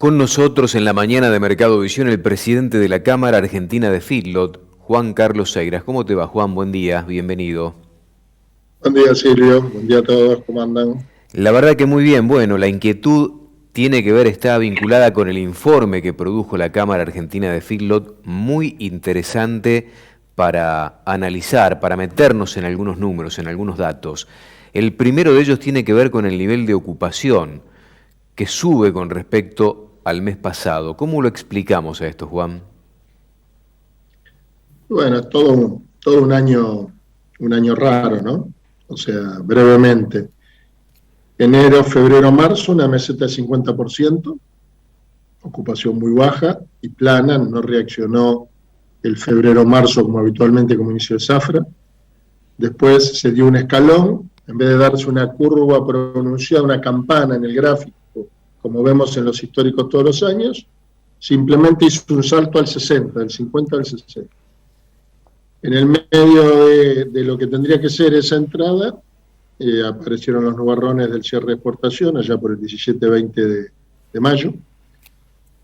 Con nosotros en la mañana de Mercado Visión el presidente de la Cámara Argentina de Feedlot, Juan Carlos Seiras. ¿Cómo te va, Juan? Buen día, bienvenido. Buen día, Silvio. Buen día a todos. ¿Cómo andan? La verdad que muy bien. Bueno, la inquietud tiene que ver, está vinculada con el informe que produjo la Cámara Argentina de Feedlot, muy interesante para analizar, para meternos en algunos números, en algunos datos. El primero de ellos tiene que ver con el nivel de ocupación, que sube con respecto al mes pasado. ¿Cómo lo explicamos a esto, Juan? Bueno, es todo un año raro, ¿no? O sea, brevemente. Enero, febrero, marzo, una meseta de 50%, ocupación muy baja y plana, no reaccionó el febrero-marzo como habitualmente como inicio de zafra. Después se dio un escalón, en vez de darse una curva pronunciada, una campana en el gráfico, como vemos en los históricos todos los años, simplemente hizo un salto al 60, del 50 al 60. En el medio de lo que tendría que ser esa entrada, aparecieron los nubarrones del cierre de exportación, allá por el 17-20 de mayo,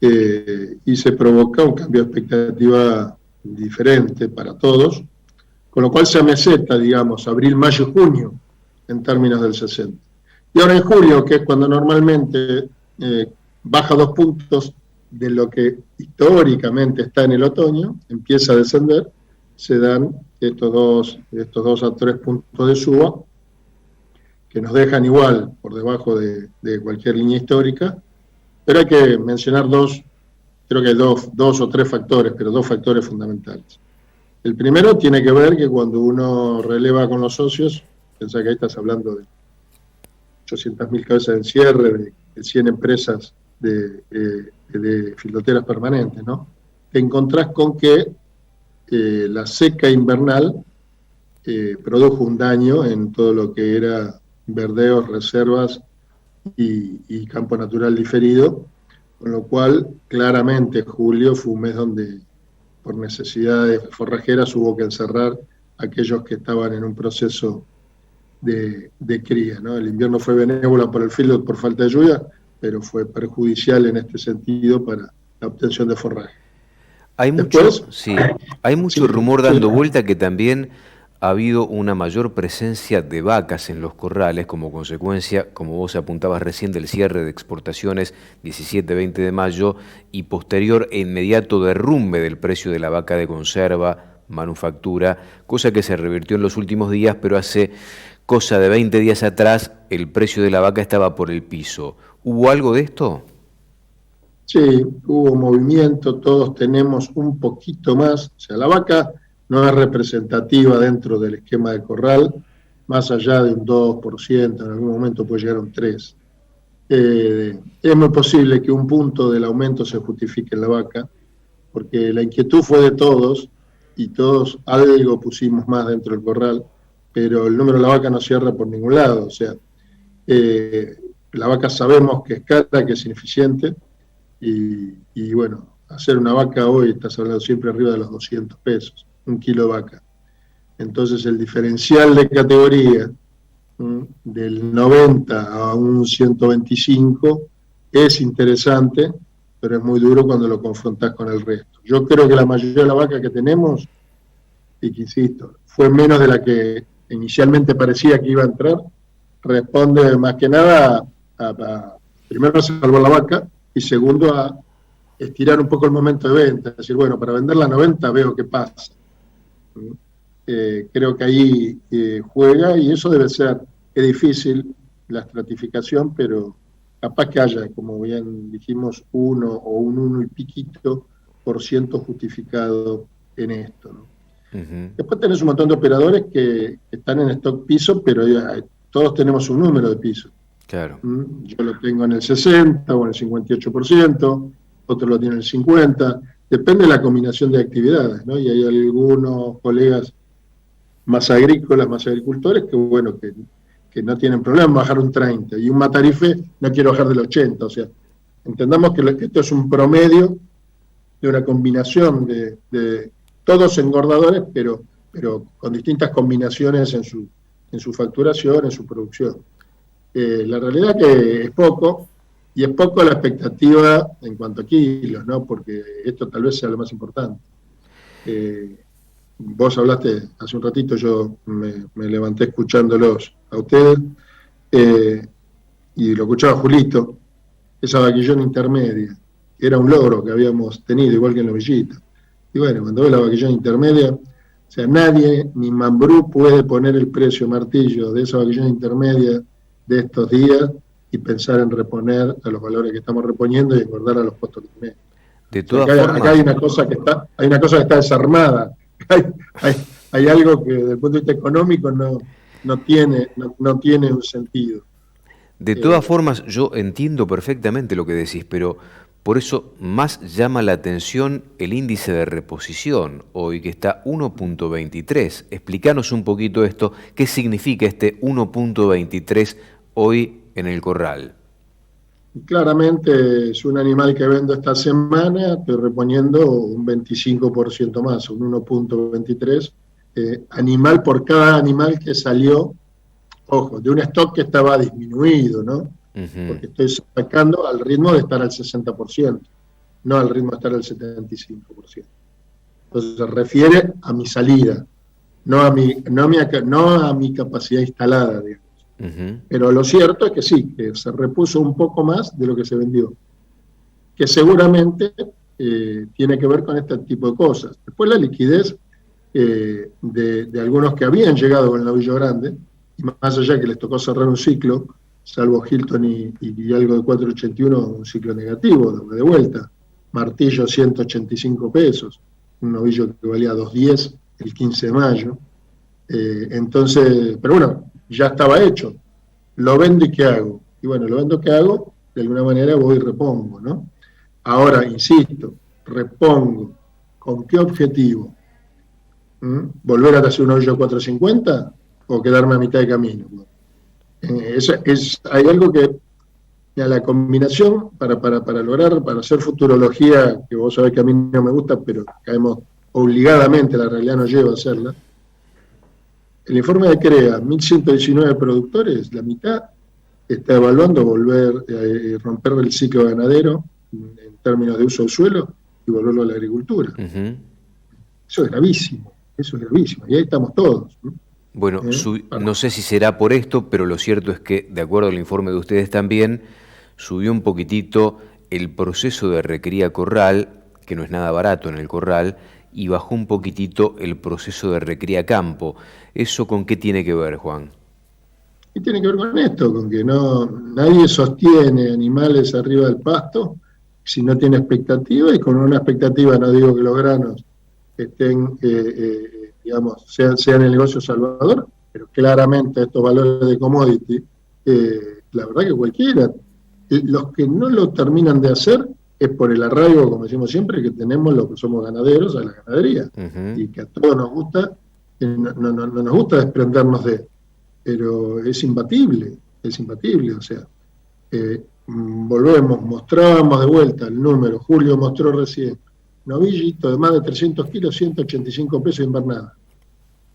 y se provoca un cambio de expectativa diferente para todos, con lo cual se ameseta, digamos, abril, mayo, junio, en términos del 60. Y ahora en julio, que es cuando normalmente baja 2 puntos de lo que históricamente está en el otoño, empieza a descender, se dan estos dos a 3 puntos de suba, que nos dejan igual por debajo de cualquier línea histórica, pero hay que mencionar creo que hay dos o tres factores, pero dos factores fundamentales. El primero tiene que ver que cuando uno releva con los socios, pensá que ahí estás hablando de 800.000 cabezas de cierre, de 100 empresas de filoteras permanentes, ¿no? Te encontrás con que la seca invernal produjo un daño en todo lo que era verdeos, reservas y campo natural diferido, con lo cual claramente julio fue un mes donde por necesidades forrajeras hubo que encerrar a aquellos que estaban en un proceso de cría, ¿no? El invierno fue benévolo por el filo por falta de lluvia, pero fue perjudicial en este sentido para la obtención de forraje. Hay mucho, Después, sí, hay mucho sí, rumor dando vuelta que también ha habido una mayor presencia de vacas en los corrales como consecuencia, como vos apuntabas recién, del cierre de exportaciones 17-20 de mayo y posterior e inmediato derrumbe del precio de la vaca de conserva, manufactura, cosa que se revirtió en los últimos días, pero hace cosa de 20 días atrás el precio de la vaca estaba por el piso. ¿Hubo algo de esto? sí, hubo movimiento, todos tenemos un poquito más, o sea, la vaca no es representativa dentro del esquema de corral, más allá de un 2%, en algún momento puede llegar a un 3%. Es muy posible que un punto del aumento se justifique en la vaca, porque la inquietud fue de todos, y todos algo pusimos más dentro del corral, pero el número de la vaca no cierra por ningún lado, o sea, eh, la vaca sabemos que es cara, que es ineficiente, y bueno, hacer una vaca hoy, estás hablando siempre arriba de los 200 pesos, un kilo de vaca. Entonces el diferencial de categoría del 90 a un 125 es interesante, pero es muy duro cuando lo confrontás con el resto. Yo creo que la mayoría de la vaca que tenemos, y que insisto, fue menos de la que inicialmente parecía que iba a entrar, responde más que nada primero a salvar la vaca y segundo a estirar un poco el momento de venta, es decir, bueno, para vender la 90 veo qué pasa. Creo que ahí juega y eso debe ser, es difícil la estratificación, pero capaz que haya, como bien dijimos, uno y piquito por ciento justificado en esto, ¿no? Ujú. Después tenés un montón de operadores que están en stock piso, pero todos tenemos un número de piso. Claro. Yo lo tengo en el 60 o en el 58%, otro lo tiene en el 50%, depende de la combinación de actividades, ¿no? Y hay algunos colegas más agrícolas, más agricultores, que bueno, que no tienen problema en bajar un 30, y un matarife no quiere bajar del 80, o sea, entendamos que esto es un promedio de una combinación de todos engordadores, pero con distintas combinaciones en su facturación, en su producción. La realidad es que es poco, y es poco la expectativa en cuanto a kilos, ¿no? Porque esto tal vez sea lo más importante. Vos hablaste hace un ratito, yo me levanté escuchándolos a ustedes, y lo escuchaba Julito, esa vaquillón intermedia, que era un logro que habíamos tenido, igual que en Novillito. Y bueno, cuando ve la vaquillón intermedia, o sea, nadie, ni Mambrú, puede poner el precio martillo de esa vaquillón intermedia de estos días y pensar en reponer a los valores que estamos reponiendo y engordar a los puestos que tenemos. De O sea, todas formas, acá hay una cosa que está desarmada. Hay, hay algo que desde el punto de vista económico no tiene un sentido. de todas formas, yo entiendo perfectamente lo que decís, pero por eso más llama la atención el índice de reposición hoy, que está 1.23. Explícanos un poquito esto, ¿qué significa este 1.23 hoy en el corral? Claramente es un animal que vendo esta semana, estoy reponiendo un 25% más, un 1.23 animal por cada animal que salió, ojo, de un stock que estaba disminuido, ¿no? Porque estoy sacando al ritmo de estar al 60%, no al ritmo de estar al 75%. Entonces se refiere a mi salida, no a mi capacidad instalada, digamos. Pero lo cierto es que sí, que se repuso un poco más de lo que se vendió, que seguramente tiene que ver con este tipo de cosas. Después la liquidez de algunos que habían llegado con el novillo grande, y más allá que les tocó cerrar un ciclo, salvo Hilton y algo de 481, un ciclo negativo, de vuelta. Martillo 185 pesos, un novillo que valía 210 el 15 de mayo. Entonces, pero bueno, ya estaba hecho. Lo vendo y ¿qué hago? Y bueno, lo vendo, ¿qué hago? De alguna manera voy y repongo, ¿no? Ahora, insisto, repongo. ¿Con qué objetivo? ¿Volver a hacer un hoyo 450 o quedarme a mitad de camino? Hay algo que a la combinación para lograr, para hacer futurología, que vos sabés que a mí no me gusta, pero caemos obligadamente, la realidad nos lleva a hacerla. El informe de CREA, 1.119 productores, la mitad está evaluando volver a romper el ciclo ganadero en términos de uso del suelo y volverlo a la agricultura. Eso es gravísimo, y ahí estamos todos, ¿no? Bueno, no sé si será por esto, pero lo cierto es que, de acuerdo al informe de ustedes también, subió un poquitito el proceso de recría corral, que no es nada barato en el corral, y bajó un poquitito el proceso de recría campo. ¿Eso con qué tiene que ver, Juan? Y tiene que ver con esto, con que nadie sostiene animales arriba del pasto si no tiene expectativa, y con una expectativa, no digo que los granos estén, digamos, sean el negocio salvador, pero claramente estos valores de commodity, la verdad que cualquiera, los que no lo terminan de hacer es por el arraigo, como decimos siempre, que tenemos los que somos ganaderos a la ganadería, y que a todos nos gusta, no nos gusta desprendernos de, pero es imbatible, o sea, mostrábamos de vuelta el número, Julio mostró recién, novillito de más de 300 kilos, 185 pesos de invernada.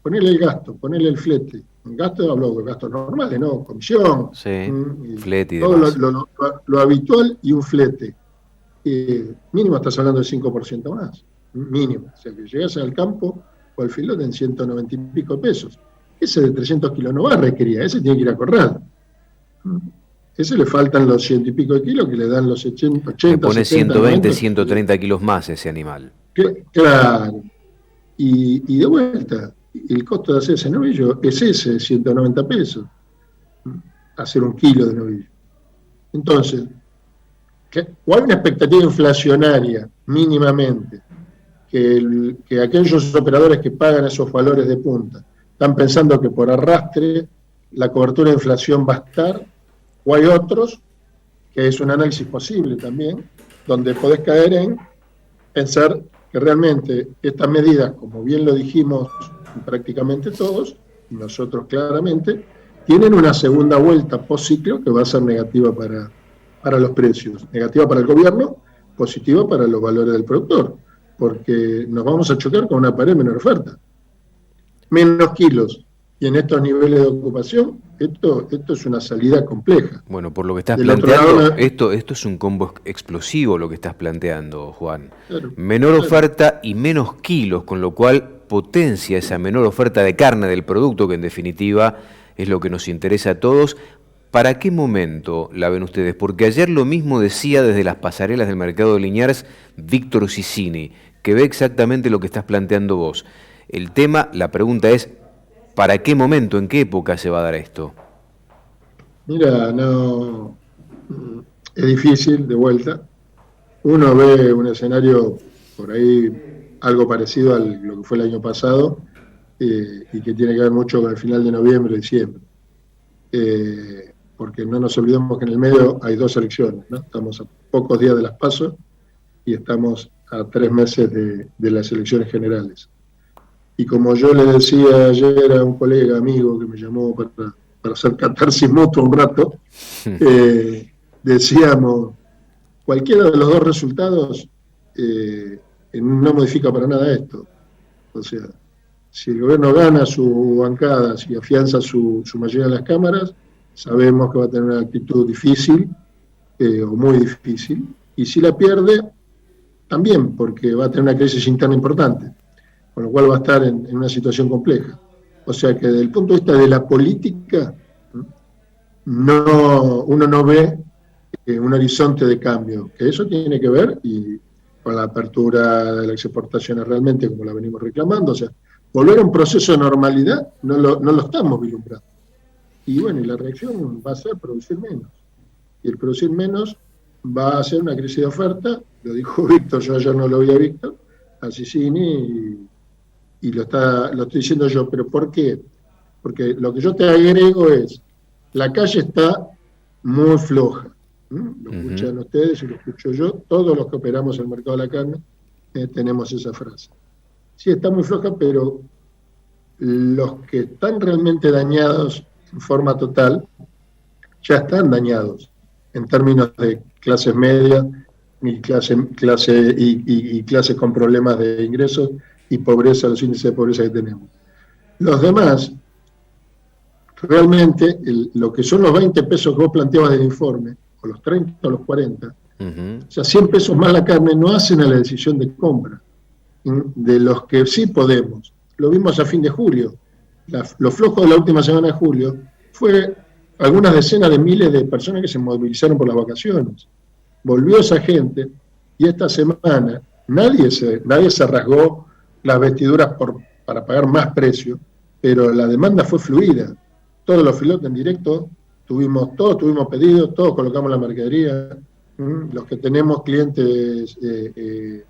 Ponele el gasto, ponele el flete. El gasto, hablo de gastos normales, ¿no? Comisión, sí, flete y todo demás. lo habitual y un flete. Mínimo estás hablando de 5% más. Mínimo. O sea que llegas al campo o al filote en 190 y pico pesos. Ese de 300 kilos no va a requerir, ese tiene que ir a corral. Ese le faltan los 100 y pico de kilos que le dan los 80, Le pone 70, 120, 90, 130 kilos más ese animal. Claro. Y de vuelta, el costo de hacer ese novillo es ese, 190 pesos. Hacer un kilo de novillo. Entonces, ¿cuál es una expectativa inflacionaria mínimamente? Que aquellos operadores que pagan esos valores de punta están pensando que por arrastre la cobertura de inflación va a estar, o hay otros, que es un análisis posible también, donde podés caer en pensar que realmente estas medidas, como bien lo dijimos prácticamente todos, y nosotros claramente, tienen una segunda vuelta post-ciclo que va a ser negativa para los precios, negativa para el gobierno, positiva para los valores del productor, porque nos vamos a chocar con una pared menor oferta. Menos kilos y en estos niveles de ocupación, esto es una salida compleja. Bueno, por lo que estás Del otro planteando, lado, esto es un combo explosivo lo que estás planteando, Juan. claro, Menor claro. oferta y menos kilos, con lo cual potencia esa menor oferta de carne del producto, que en definitiva es lo que nos interesa a todos. ¿Para qué momento la ven ustedes? Porque ayer lo mismo decía desde las pasarelas del mercado de Liniers Víctor Cicini, que ve exactamente lo que estás planteando vos. El tema, la pregunta es, ¿para qué momento, en qué época se va a dar esto? Mira, no, es difícil de vuelta. Uno ve un escenario por ahí algo parecido a lo que fue el año pasado, y que tiene que ver mucho con el final de noviembre, diciembre. Porque no nos olvidemos que en el medio hay 2 elecciones, ¿no? Estamos a pocos días de las PASO y estamos a 3 meses de las elecciones generales. Y como yo le decía ayer a un colega, amigo, que me llamó para hacer catarsis mutua un rato, decíamos, cualquiera de los 2 resultados no modifica para nada esto. O sea, si el gobierno gana su bancada, si afianza su mayoría en las cámaras, sabemos que va a tener una actitud difícil, o muy difícil, y si la pierde, también, porque va a tener una crisis interna importante, con lo cual va a estar en una situación compleja. O sea que desde el punto de vista de la política, uno no ve un horizonte de cambio, que eso tiene que ver con la apertura de las exportaciones realmente, como la venimos reclamando. O sea, volver a un proceso de normalidad no lo estamos vislumbrando. Y bueno, y la reacción va a ser producir menos. Y el producir menos va a ser una crisis de oferta, lo dijo Víctor, yo ayer no lo vi a Víctor, a Cicini, y lo estoy diciendo yo. ¿Pero por qué? Porque lo que yo te agrego es, la calle está muy floja. Lo escuchan ustedes y lo escucho yo, todos los que operamos en el mercado de la carne tenemos esa frase. Sí, está muy floja, pero los que están realmente dañados en forma total, ya están dañados en términos de clases medias y clases con problemas de ingresos y pobreza, los índices de pobreza que tenemos. Los demás, realmente, lo que son los 20 pesos que vos planteabas del informe, o los 30 o los 40, o sea, 100 pesos más la carne, no hacen a la decisión de compra de los que sí podemos. Lo vimos a fin de julio. Lo flojo de la última semana de julio fue algunas decenas de miles de personas que se movilizaron por las vacaciones. Volvió esa gente y esta semana nadie se rasgó las vestiduras para pagar más precio, pero la demanda fue fluida. Todos los filotes en directo, todos tuvimos pedidos, todos colocamos la mercadería. Los que tenemos clientes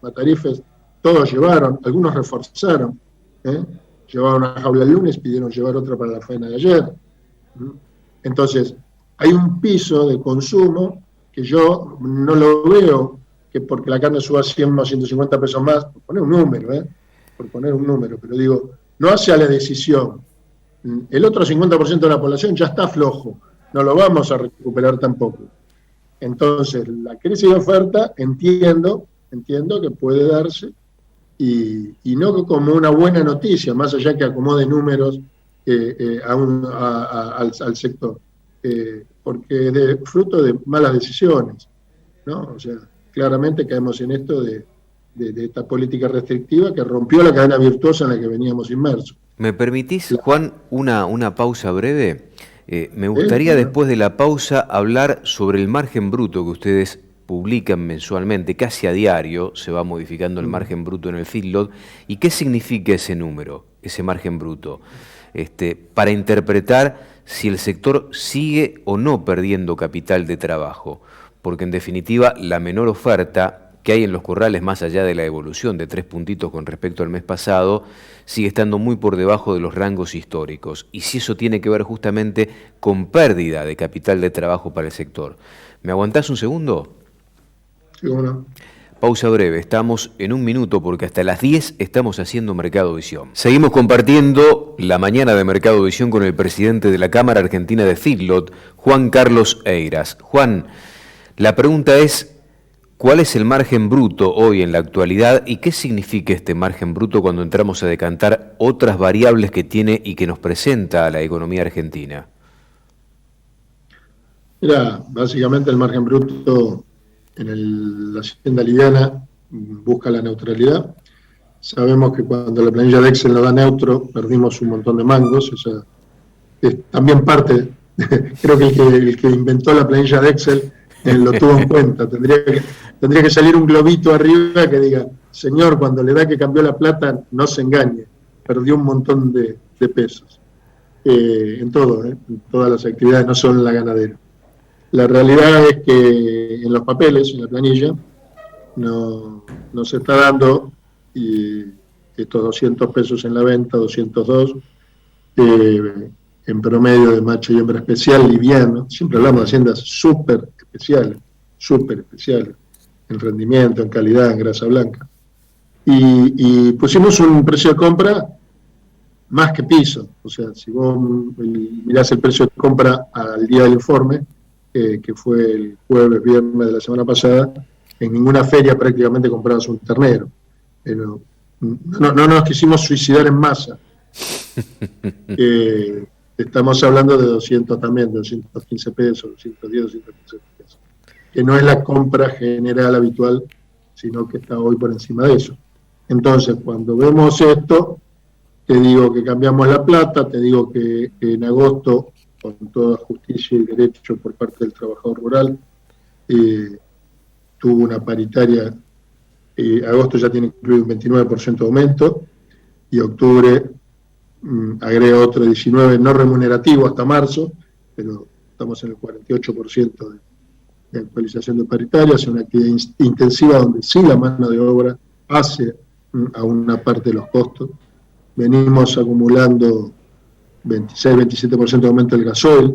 matarifes, todos llevaron, algunos reforzaron. Llevaron una jaula el lunes, pidieron llevar otra para la faena de ayer. Entonces, hay un piso de consumo que yo no lo veo, que porque la carne suba 100 o 150 pesos más, por poner un número, pero digo, no hace a la decisión. El otro 50% de la población ya está flojo, no lo vamos a recuperar tampoco. Entonces, la crisis de oferta entiendo que puede darse, y no como una buena noticia, más allá que acomode números al sector, porque es fruto de malas decisiones, ¿no? O sea, claramente caemos en esto de esta política restrictiva que rompió la cadena virtuosa en la que veníamos inmersos. ¿Me permitís, Juan, una pausa breve? Me gustaría después de la pausa hablar sobre el margen bruto que ustedes publican mensualmente, casi a diario, se va modificando el margen bruto en el feedlot, y qué significa ese número, ese margen bruto, para interpretar si el sector sigue o no perdiendo capital de trabajo, porque en definitiva la menor oferta que hay en los corrales, más allá de la evolución de 3 puntitos con respecto al mes pasado, sigue estando muy por debajo de los rangos históricos, y si eso tiene que ver justamente con pérdida de capital de trabajo para el sector. ¿Me aguantás un segundo? Sí, bueno. Pausa breve, estamos en un minuto porque hasta las 10 estamos haciendo Mercado Visión. Seguimos compartiendo la mañana de Mercado Visión con el presidente de la Cámara Argentina de Feedlot, Juan Carlos Eiras. Juan, la pregunta es, ¿Cuál es el margen bruto hoy en la actualidad y qué significa este margen bruto cuando entramos a decantar otras variables que tiene y que nos presenta la economía argentina? Mira, básicamente el margen bruto la hacienda liviana busca la neutralidad. Sabemos que cuando la planilla de Excel nos da neutro, perdimos un montón de mangos. O sea, es también parte, creo que el que inventó la planilla de Excel lo tuvo en cuenta. Tendría que salir un globito arriba que diga, señor, cuando le da que cambió la plata, no se engañe, perdió un montón de pesos. En todo, en todas las actividades, no solo en la ganadera. La realidad es que en los papeles, en la planilla, no se está dando estos 200 pesos en la venta, 202, en promedio de macho y hembra especial, liviano. Siempre hablamos de haciendas súper especiales, en rendimiento, en calidad, en grasa blanca. Y pusimos un precio de compra más que piso. O sea, si vos mirás el precio de compra al día del informe, que fue el jueves, viernes de la semana pasada, en ninguna feria prácticamente comprabas un ternero. Pero no nos quisimos suicidar en masa. Estamos hablando de 200 también, de 215 pesos, 210, 215 pesos. Que no es la compra general habitual, sino que está hoy por encima de eso. Entonces, cuando vemos esto, te digo que cambiamos la plata, te digo que en agosto, con toda justicia y derecho por parte del trabajador rural, tuvo una paritaria, agosto ya tiene incluido un 29% de aumento, y octubre agrega otro 19% no remunerativo hasta marzo, pero estamos en el 48% de actualización de paritaria. Es una actividad intensiva donde sí la mano de obra hace a una parte de los costos. Venimos acumulando 26-27% de aumento del gasoil,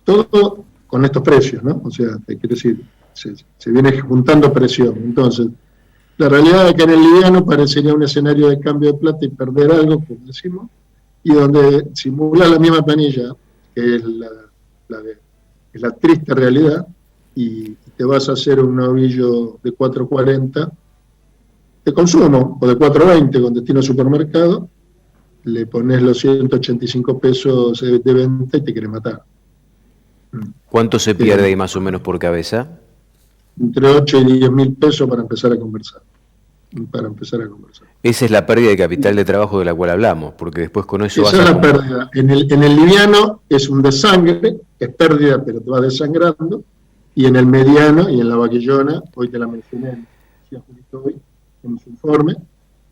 todo con estos precios, ¿no? O sea, te quiero decir, se viene juntando presión. Entonces, la realidad es que en el liviano parecería un escenario de cambio de plata y perder algo, como decimos, y donde simula la misma planilla, que es la triste realidad, y te vas a hacer un novillo de 4.40 de consumo, o de 4.20 con destino a supermercado, le pones los 185 pesos de venta y te quiere matar. ¿Cuánto se pierde ahí más o menos por cabeza? Entre 8 y 10 mil pesos para empezar a conversar. Esa es la pérdida de capital de trabajo de la cual hablamos, porque después con eso esa es la pérdida. En el liviano es un desangre, es pérdida, pero te va desangrando, y en el mediano y en la vaquillona, hoy te la mencioné, decía Julito hoy, en su informe,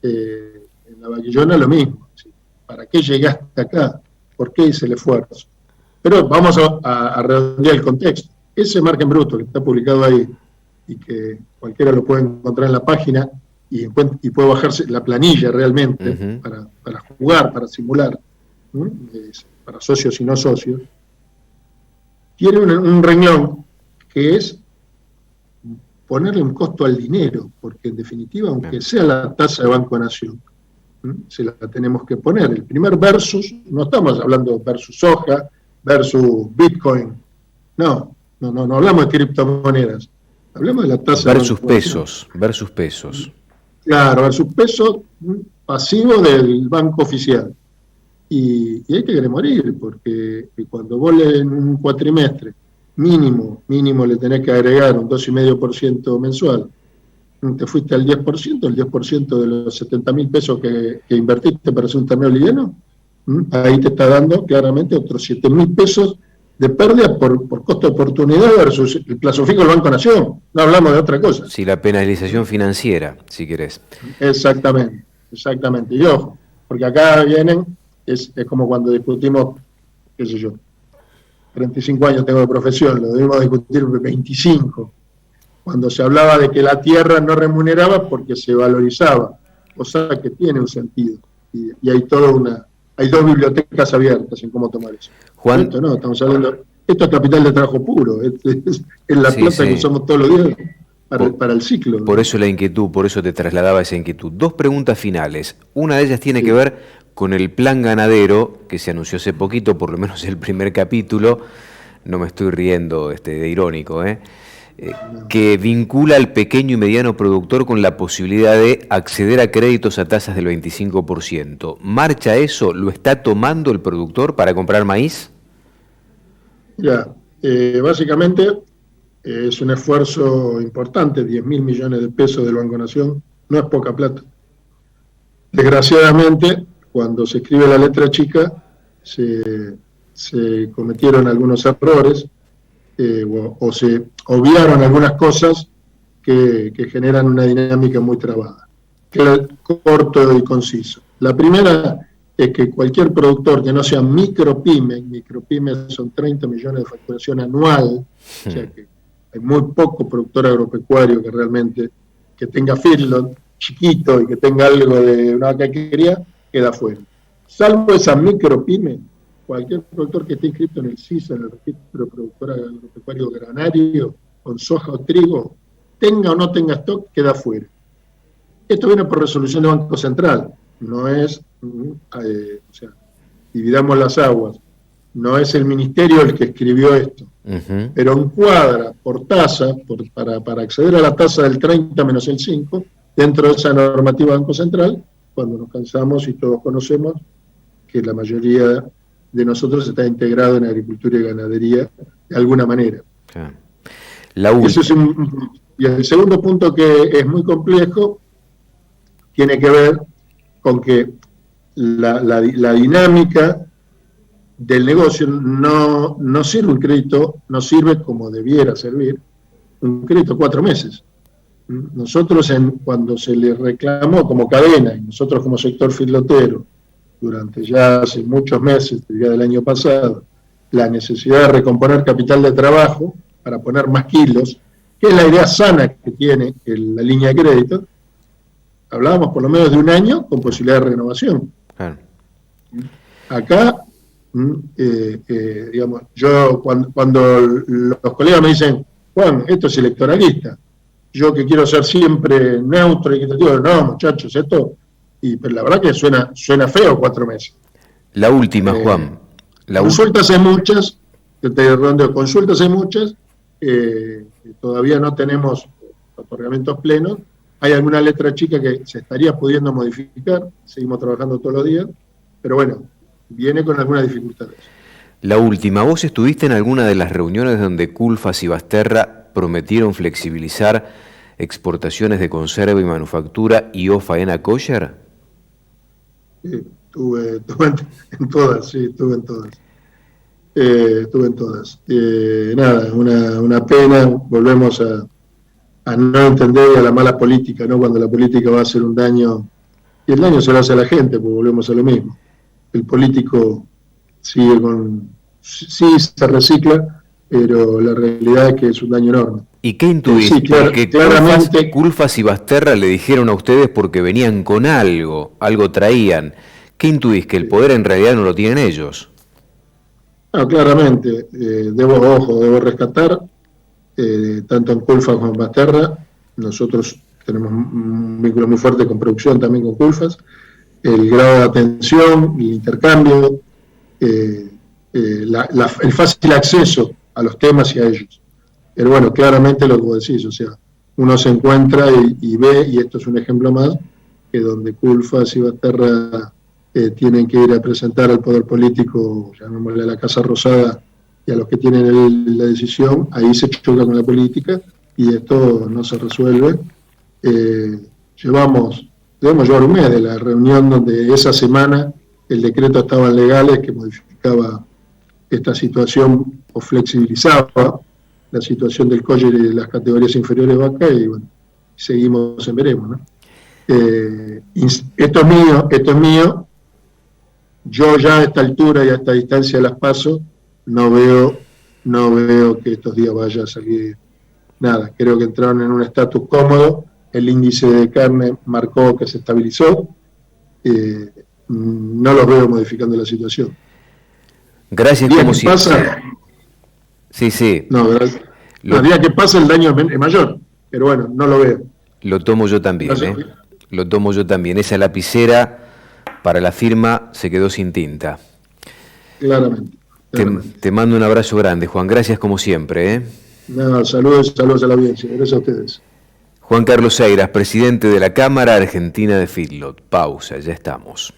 en la vaquillona lo mismo. ¿Sí? ¿Para qué llegaste acá? ¿Por qué hice el esfuerzo? Pero vamos a redondear el contexto. Ese margen bruto que está publicado ahí y que cualquiera lo puede encontrar en la página y puede bajarse la planilla realmente para jugar, para simular, para socios y no socios, tiene un renglón que es ponerle un costo al dinero, porque en definitiva, aunque sea la tasa de Banco Nación, se la tenemos que poner. El primer versus, no estamos hablando versus soja, versus Bitcoin, no hablamos de criptomonedas, hablamos de la tasa versus pesos. Claro, versus pesos pasivo del banco oficial. Y hay que querer morir, porque cuando vos en un cuatrimestre mínimo le tenés que agregar un 2,5% mensual, te fuiste al 10%, el 10% de los 70 mil pesos que invertiste para hacer un torneo liviano, ahí te está dando claramente otros 7 mil pesos de pérdida por costo de oportunidad versus el plazo fijo del Banco Nación. No hablamos de otra cosa. Sí, la penalización financiera, si querés. Exactamente. Y ojo, porque acá vienen, es como cuando discutimos, qué sé yo, 35 años tengo de profesión, lo debimos discutir 25, cuando se hablaba de que la tierra no remuneraba porque se valorizaba, cosa que tiene un sentido. Y hay hay dos bibliotecas abiertas en cómo tomar eso. Juan, estamos hablando, esto es capital de trabajo puro, es la plata que usamos todos los días para el ciclo. Por eso la inquietud, por eso te trasladaba esa inquietud. Dos preguntas finales. Una de ellas tiene que ver con el plan ganadero que se anunció hace poquito, por lo menos el primer capítulo. No me estoy riendo de irónico, que vincula al pequeño y mediano productor con la posibilidad de acceder a créditos a tasas del 25%. ¿Marcha eso? ¿Lo está tomando el productor para comprar maíz? Ya, básicamente es un esfuerzo importante, 10.000 millones de pesos del Banco Nación, no es poca plata. Desgraciadamente, cuando se escribe la letra chica, se cometieron algunos errores o se obviaron algunas cosas que generan una dinámica muy trabada. Corto y conciso. La primera es que cualquier productor que no sea micropyme son 30 millones de facturación anual, o sea que hay muy poco productor agropecuario que realmente que tenga feedlot chiquito y que tenga algo de una vaquería, queda fuera. Salvo esa micropyme, cualquier productor que esté inscrito en el CISA, en el Registro de Productor Agropecuario Granario, con soja o trigo, tenga o no tenga stock, queda fuera. Esto viene por resolución del Banco Central, no es, o sea, dividamos las aguas, no es el ministerio el que escribió esto, pero encuadra por tasa, para acceder a la tasa del 30 menos el 5, dentro de esa normativa del Banco Central, cuando nos cansamos y todos conocemos que la mayoría de nosotros está integrado en agricultura y ganadería de alguna manera. Claro. Y el segundo punto, que es muy complejo, tiene que ver con que la dinámica del negocio no sirve un crédito, no sirve como debiera servir, un crédito 4 meses. Nosotros, cuando se le reclamó como cadena, y nosotros como sector feedlotero, durante ya hace muchos meses, ya del año pasado, la necesidad de recomponer capital de trabajo para poner más kilos, que es la idea sana que tiene la línea de crédito, hablábamos por lo menos de un año con posibilidad de renovación. Claro. Acá, digamos, yo cuando los colegas me dicen, Juan, esto es electoralista, yo que quiero ser siempre neutro y equitativo, no, muchachos, esto, pero la verdad que suena feo 4 meses. La última, Juan. Consultas hay muchas, consultas hay muchas, todavía no tenemos otorgamientos plenos, hay alguna letra chica que se estaría pudiendo modificar, seguimos trabajando todos los días, pero bueno, viene con algunas dificultades. La última, ¿vos estuviste en alguna de las reuniones donde Culfas y Basterra prometieron flexibilizar exportaciones de conserva y manufactura y o faena kosher? Sí, estuve en todas, sí, estuve en todas. Estuve en todas. Nada, una pena, volvemos a no entender a la mala política, ¿no? Cuando la política va a hacer un daño, y el daño se lo hace a la gente, pues volvemos a lo mismo. El político sí se recicla, pero la realidad es que es un daño enorme. ¿Y qué intuís? Sí, porque claramente Culfas y Basterra le dijeron a ustedes porque venían con algo traían. ¿Qué intuís? ¿Que el poder en realidad no lo tienen ellos? No, claramente, debo rescatar, tanto en Culfas como en Basterra, nosotros tenemos un vínculo muy fuerte con producción también con Culfas, el grado de atención, el intercambio, el fácil acceso a los temas y a ellos. Pero bueno, claramente lo que vos decís, o sea, uno se encuentra y ve, y esto es un ejemplo más, que donde Culfas y Basterra tienen que ir a presentar al poder político, llamémosle a la Casa Rosada, y a los que tienen la decisión, ahí se choca con la política, y esto no se resuelve. Debemos llevar un mes de la reunión donde esa semana el decreto estaba legales que modificaba esta situación o flexibilizaba la situación del kosher y de las categorías inferiores de vaca, y bueno, seguimos en veremos, ¿no? Esto es mío, yo ya a esta altura y a esta distancia las paso, no veo que estos días vaya a salir nada, creo que entraron en un estatus cómodo, el índice de carne marcó que se estabilizó, no los veo modificando la situación. Gracias, como si pasa. Sí. No, gracias. El día que pasa el daño es mayor, pero bueno, no lo veo. Lo tomo yo también, Lo tomo yo también. Esa lapicera para la firma se quedó sin tinta. Claramente. Te mando un abrazo grande, Juan. Gracias como siempre, Nada, saludos a la audiencia. Gracias a ustedes. Juan Carlos Eiras, presidente de la Cámara Argentina de Feedlot. Pausa, ya estamos.